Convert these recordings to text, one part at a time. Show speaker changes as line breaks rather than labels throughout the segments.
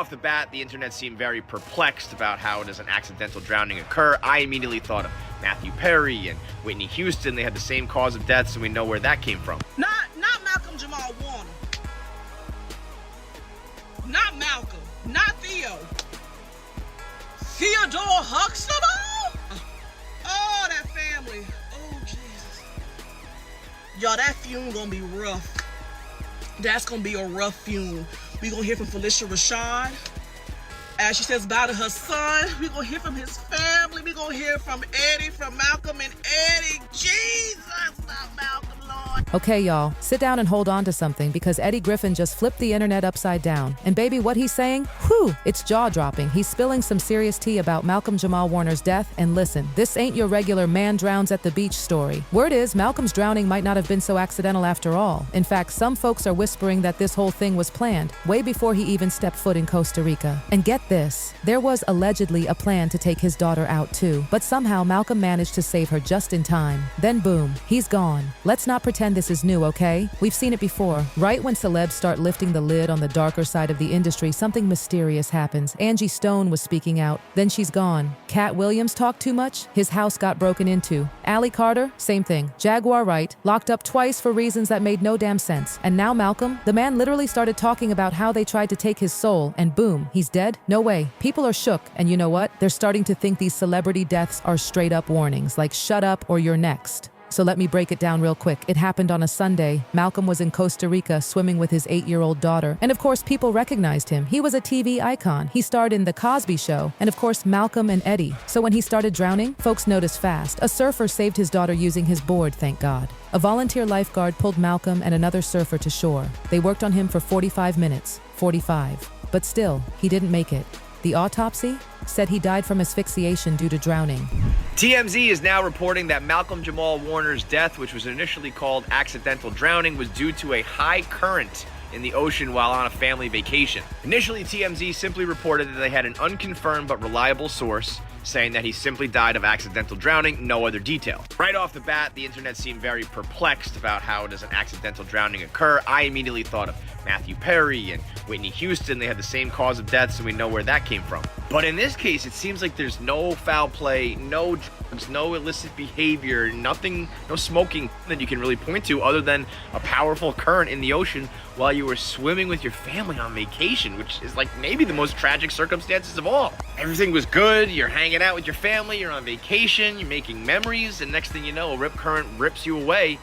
off the bat, the internet seemed very perplexed about how does an accidental drowning occur. I immediately thought of Matthew Perry and Whitney Houston. They had the same cause of death, so we know where that came from.
Not Malcolm-Jamal Warner. Not Malcolm. Not Theo. Theodore Huxtable? Oh, that family. Oh, Jesus. Y'all, that funeral gonna be rough. That's gonna be a rough funeral. We gonna hear from Felicia Rashad as she says bye to her son. We gonna hear from his family. We gonna hear from Eddie, from Malcolm and Eddie. Jesus, not Malcolm, Lord.
Okay, y'all, sit down and hold on to something because Eddie Griffin just flipped the internet upside down. And baby, what he's saying? Whew, it's jaw-dropping. He's spilling some serious tea about Malcolm-Jamal Warner's death. And listen, this ain't your regular man drowns at the beach story. Word is, Malcolm's drowning might not have been so accidental after all. In fact, some folks are whispering that this whole thing was planned, way before he even stepped foot in Costa Rica. And get this, there was allegedly a plan to take his daughter out too, but somehow Malcolm managed to save her just in time. Then boom, he's gone. Let's not pretend this is new, okay? We've seen it before. Right when celebs start lifting the lid on the darker side of the industry, something mysterious happens. Angie Stone was speaking out, then she's gone. Cat Williams talked too much, his house got broken into. Allie Carter, same thing. Jaguar Wright, locked up twice for reasons that made no damn sense. And now Malcolm, the man literally started talking about how they tried to take his soul, and boom, he's dead? No way. People are shook, and you know what? They're starting to think these celebrity deaths are straight up warnings, like shut up or you're next. So let me break it down real quick. It happened on a Sunday. Malcolm was in Costa Rica swimming with his 8-year-old daughter. And of course, people recognized him. He was a TV icon. He starred in The Cosby Show. And of course, Malcolm and Eddie. So when he started drowning, folks noticed fast. A surfer saved his daughter using his board, thank God. A volunteer lifeguard pulled Malcolm and another surfer to shore. They worked on him for 45 minutes. 45. But still, he didn't make it. The autopsy said he died from asphyxiation due to drowning.
TMZ is now reporting that Malcolm-Jamal Warner's death, which was initially called accidental drowning, was due to a high current in the ocean while on a family vacation. Initially, TMZ simply reported that they had an unconfirmed but reliable source saying that he simply died of accidental drowning, no other detail. Right off the bat, the internet seemed very perplexed about how does an accidental drowning occur. I immediately thought of Matthew Perry and Whitney Houston. They had the same cause of death, so we know where that came from. But in this case, it seems like there's no foul play, no drugs, no illicit behavior, nothing, no smoking that you can really point to other than a powerful current in the ocean while you were swimming with your family on vacation, which is like maybe the most tragic circumstances of all. Everything was good, you're hanging out with your family, you're on vacation, you're making memories, and next thing you know, a rip current rips you away,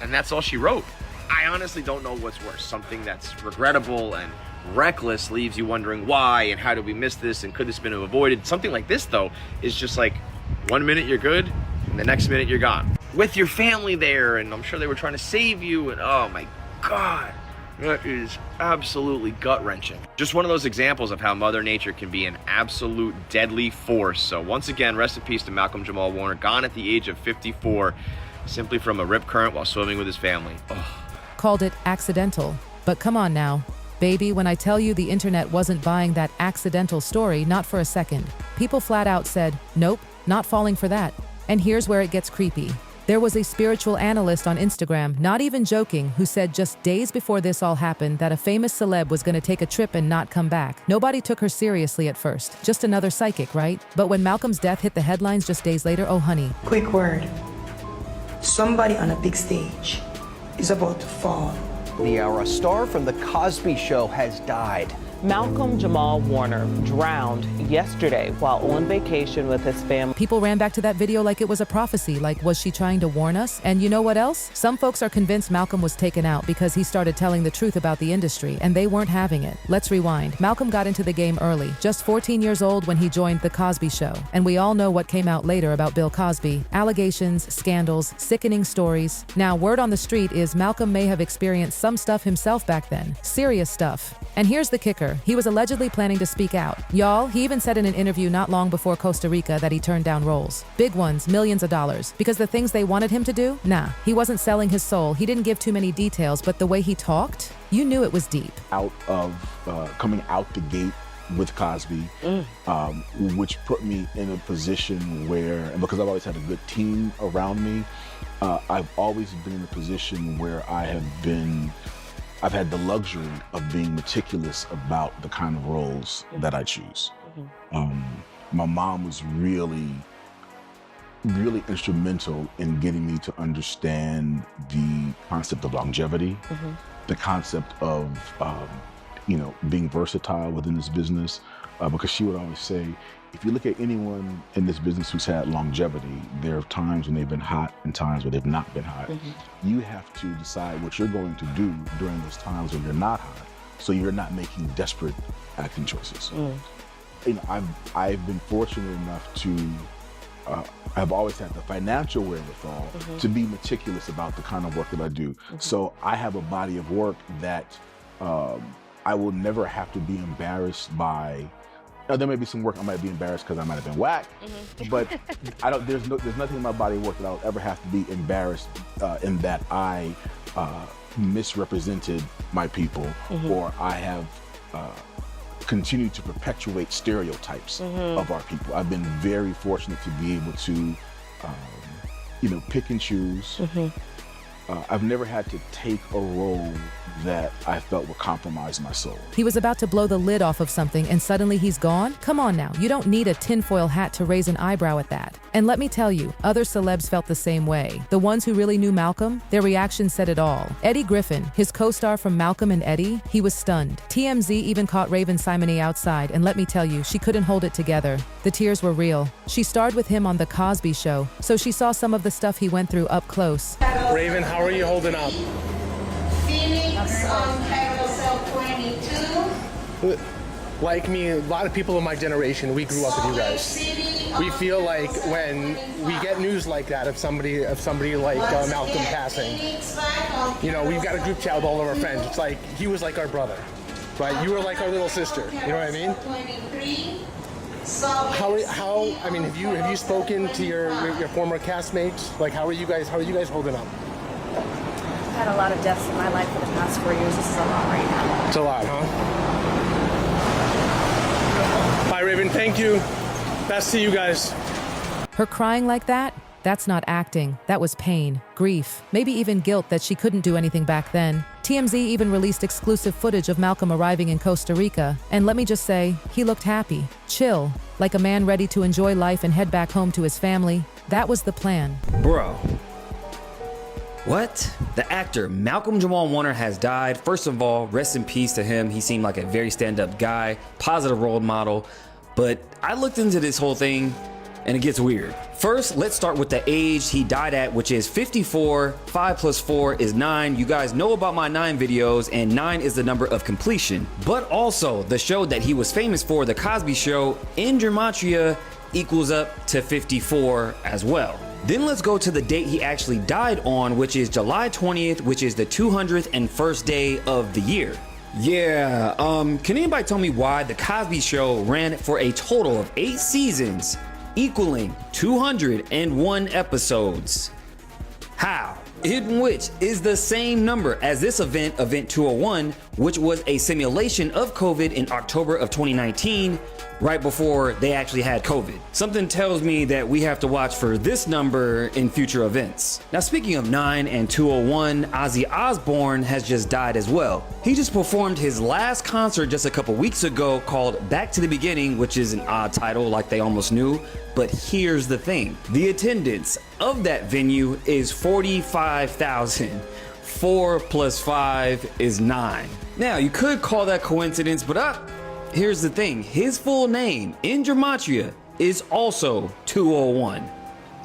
and that's all she wrote. I honestly don't know what's worse. Something that's regrettable and reckless leaves you wondering why and how did we miss this and could this have been avoided. Something like this, though, is just like 1 minute you're good and the next minute you're gone. With your family there, and I'm sure they were trying to save you, and oh my God, that is absolutely gut-wrenching. Just one of those examples of how Mother Nature can be an absolute deadly force. So once again, rest in peace to Malcolm-Jamal Warner, gone at the age of 54, simply from a rip current while swimming with his family. Oh.
Called it accidental. But come on now. Baby, when I tell you the internet wasn't buying that accidental story, not for a second. People flat out said, nope, not falling for that. And here's where it gets creepy. There was a spiritual analyst on Instagram, not even joking, who said just days before this all happened that a famous celeb was going to take a trip and not come back. Nobody took her seriously at first. Just another psychic, right? But when Malcolm's death hit the headlines just days later, oh honey.
Quick word. Somebody on a big stage is about to fall.
A star from The Cosby Show has died.
Malcolm-Jamal Warner drowned yesterday while on vacation with his family.
People ran back to that video like it was a prophecy, like was she trying to warn us? And you know what else? Some folks are convinced Malcolm was taken out because he started telling the truth about the industry, and they weren't having it. Let's rewind. Malcolm got into the game early, just 14 years old when he joined The Cosby Show. And we all know what came out later about Bill Cosby. Allegations, scandals, sickening stories. Now, word on the street is Malcolm may have experienced some stuff himself back then. Serious stuff. And here's the kicker. He was allegedly planning to speak out. Y'all, he even said in an interview not long before Costa Rica that he turned down roles. Big ones, millions of dollars. Because the things they wanted him to do? Nah, he wasn't selling his soul. He didn't give too many details, but the way he talked, you knew it was deep.
Coming out the gate with Cosby, which put me in a position where, and because I've always had a good team around me, I've always been in a position where I have been I've had the luxury of being meticulous about the kind of roles that I choose. My mom was really instrumental in getting me to understand the concept of longevity, the concept of being versatile within this business, because she would always say, if you look at anyone in this business who's had longevity, there are times when they've been hot and times where they've not been hot. You have to decide what you're going to do during those times when you're not hot, so you're not making desperate acting choices. I've been fortunate enough to I've always had the financial wherewithal to be meticulous about the kind of work that I do. So I have a body of work that I will never have to be embarrassed by. Now, there may be some work I might be embarrassed because I might have been whacked, but there's nothing in my body of work that I'll ever have to be embarrassed in that I misrepresented my people or I have continued to perpetuate stereotypes of our people. I've been very fortunate to be able to, pick and choose. I've never had to take a role that I felt would compromise my soul.
He was about to blow the lid off of something and suddenly he's gone? Come on now, you don't need a tinfoil hat to raise an eyebrow at that. And let me tell you, other celebs felt the same way. The ones who really knew Malcolm, their reaction said it all. Eddie Griffin, his co-star from Malcolm and Eddie, he was stunned. TMZ even caught Raven Simony outside, and let me tell you, she couldn't hold it together. The tears were real. She starred with him on The Cosby Show, so she saw some of the stuff he went through up close.
Raven, how are you holding up?
Phoenix on Carousel 22.
Like me, a lot of people in my generation, we grew up with you guys. We feel like when we get news like that of somebody like Malcolm passing, we've got a group chat with all of our friends. It's like he was like our brother, right? You were like our little sister. You know what I mean? Have you spoken to your former castmates? Like, how are you guys holding up?
I've had a lot of deaths in my life for the past 4 years. This is a lot right now.
It's a lot, huh? Bye, Raven. Thank you. Best to you guys.
Her crying like that? That's not acting. That was pain, grief, maybe even guilt that she couldn't do anything back then. TMZ even released exclusive footage of Malcolm arriving in Costa Rica, and let me just say, he looked happy, chill, like a man ready to enjoy life and head back home to his family. That was the plan.
Bro. What? The actor Malcolm-Jamal Warner has died. First of all, rest in peace to him. He seemed like a very stand-up guy, positive role model. But I looked into this whole thing and it gets weird. First, let's start with the age he died at, which is 54. 5 plus 4 is 9. You guys know about my 9 videos, and 9 is the number of completion. But also, the show that he was famous for, The Cosby Show, in gematria equals up to 54 as well. Then let's go to the date he actually died on, which is July 20th, which is the 201st day of the year. Yeah, can anybody tell me why The Cosby Show ran for a total of 8 seasons, equaling 201 episodes? How? In which is the same number as this event 201, which was a simulation of COVID in October of 2019, right before they actually had COVID. Something tells me that we have to watch for this number in future events. Now, speaking of 9 and 201, Ozzy Osbourne has just died as well. He just performed his last concert just a couple weeks ago called Back to the Beginning, which is an odd title like they almost knew. But here's the thing. The attendance of that venue is 45,000. 4 plus 5 is 9. Now, you could call that coincidence, but here's the thing. His full name in gematria is also 201.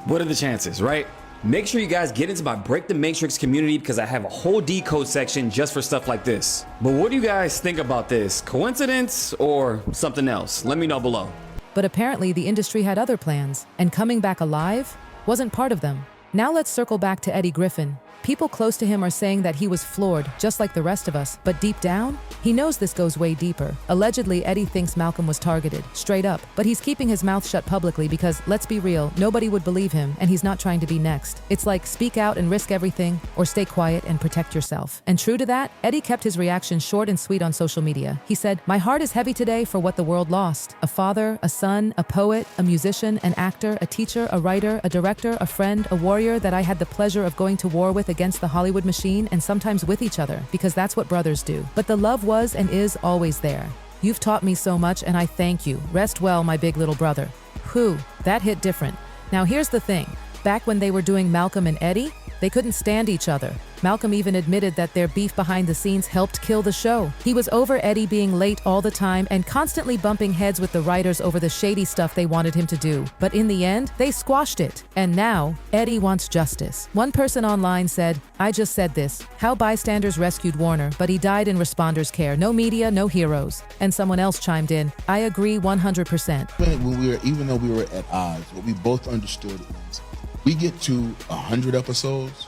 What are the chances, right? Make sure you guys get into my Break the Matrix community because I have a whole decode section just for stuff like this. But what do you guys think about this? Coincidence or something else? Let me know below.
But apparently the industry had other plans, and coming back alive wasn't part of them. Now let's circle back to Eddie Griffin. People close to him are saying that he was floored, just like the rest of us, but deep down, he knows this goes way deeper. Allegedly, Eddie thinks Malcolm was targeted, straight up, but he's keeping his mouth shut publicly because, let's be real, nobody would believe him, and he's not trying to be next. It's like, speak out and risk everything, or stay quiet and protect yourself. And true to that, Eddie kept his reaction short and sweet on social media. He said, "My heart is heavy today for what the world lost. A father, a son, a poet, a musician, an actor, a teacher, a writer, a director, a friend, a warrior that I had the pleasure of going to war with against against the Hollywood machine and sometimes with each other, because that's what brothers do. But the love was and is always there. You've taught me so much and I thank you. Rest well, my big little brother. Whew, that hit different. Now here's the thing. Back when they were doing Malcolm and Eddie, they couldn't stand each other. Malcolm even admitted that their beef behind the scenes helped kill the show. He was over Eddie being late all the time and constantly bumping heads with the writers over the shady stuff they wanted him to do. But in the end, they squashed it. And now, Eddie wants justice. One person online said, "I just said this. How bystanders rescued Warner, but he died in responders' care. No media, no heroes." And someone else chimed in, "I agree 100%.
Even though we were at odds, what we both understood is we get to 100 episodes,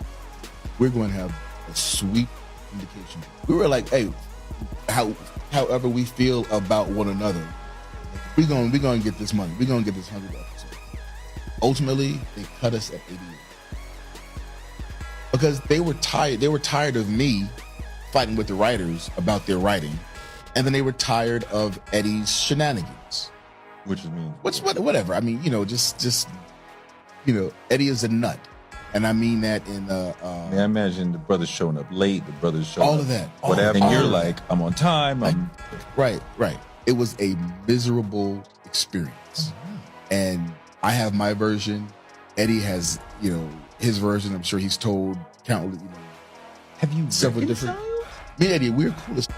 we're going to have a sweet indication. We were like, hey, however we feel about one another, we're going to get this money. We're going to get this 100 episodes. Ultimately, they cut us at 88 because they were tired. They were tired of me fighting with the writers about their writing, and then they were tired of Eddie's shenanigans. Whatever. I mean, just. Eddie is a nut. And I mean that in
I imagine the brothers showing up late, the brothers showing
all
up
of that.
Whatever. And you're like, I'm on time.
Right. It was a miserable experience. And I have my version. Eddie has, his version. I'm sure he's told countless,
Have you
several different. Me and Eddie, we're cool as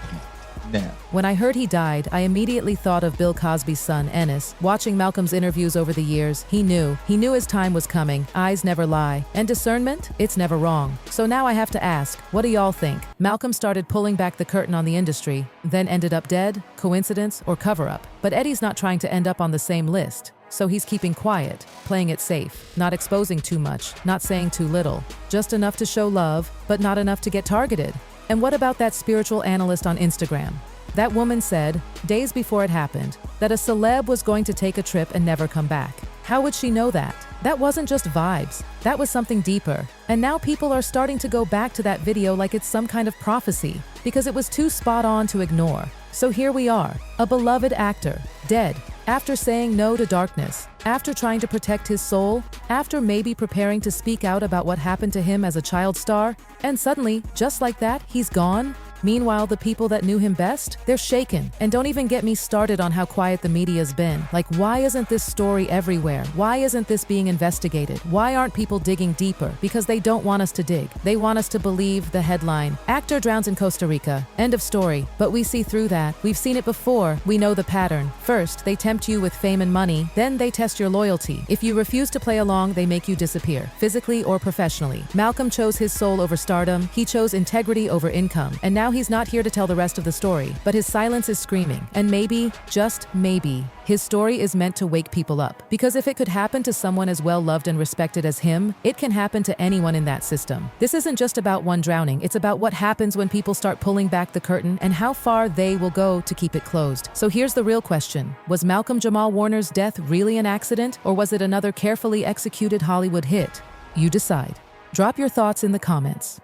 now.
When I heard he died, I immediately thought of Bill Cosby's son, Ennis. Watching Malcolm's interviews over the years, he knew his time was coming. Eyes never lie. And discernment? It's never wrong. So now I have to ask, what do y'all think? Malcolm started pulling back the curtain on the industry, then ended up dead? Coincidence or cover-up? But Eddie's not trying to end up on the same list. So he's keeping quiet, playing it safe, not exposing too much, not saying too little. Just enough to show love, but not enough to get targeted. And what about that spiritual analyst on Instagram? That woman said, days before it happened, that a celeb was going to take a trip and never come back. How would she know that? That wasn't just vibes. That was something deeper. And now people are starting to go back to that video like it's some kind of prophecy, because it was too spot on to ignore. So here we are, a beloved actor, dead, after saying no to darkness, after trying to protect his soul, after maybe preparing to speak out about what happened to him as a child star, and suddenly, just like that, he's gone? Meanwhile, the people that knew him best, they're shaken. And don't even get me started on how quiet the media's been. Like, why isn't this story everywhere? Why isn't this being investigated? Why aren't people digging deeper? Because they don't want us to dig. They want us to believe the headline. Actor drowns in Costa Rica. End of story. But we see through that. We've seen it before. We know the pattern. First, they tempt you with fame and money. Then they test your loyalty. If you refuse to play along, they make you disappear, physically or professionally. Malcolm chose his soul over stardom. He chose integrity over income. And now he's not here to tell the rest of the story, but his silence is screaming. And maybe, just maybe, his story is meant to wake people up. Because if it could happen to someone as well loved and respected as him, it can happen to anyone in that system. This isn't just about one drowning, it's about what happens when people start pulling back the curtain and how far they will go to keep it closed. So here's the real question. Was Malcolm-Jamal Warner's death really an accident, or was it another carefully executed Hollywood hit? You decide. Drop your thoughts in the comments.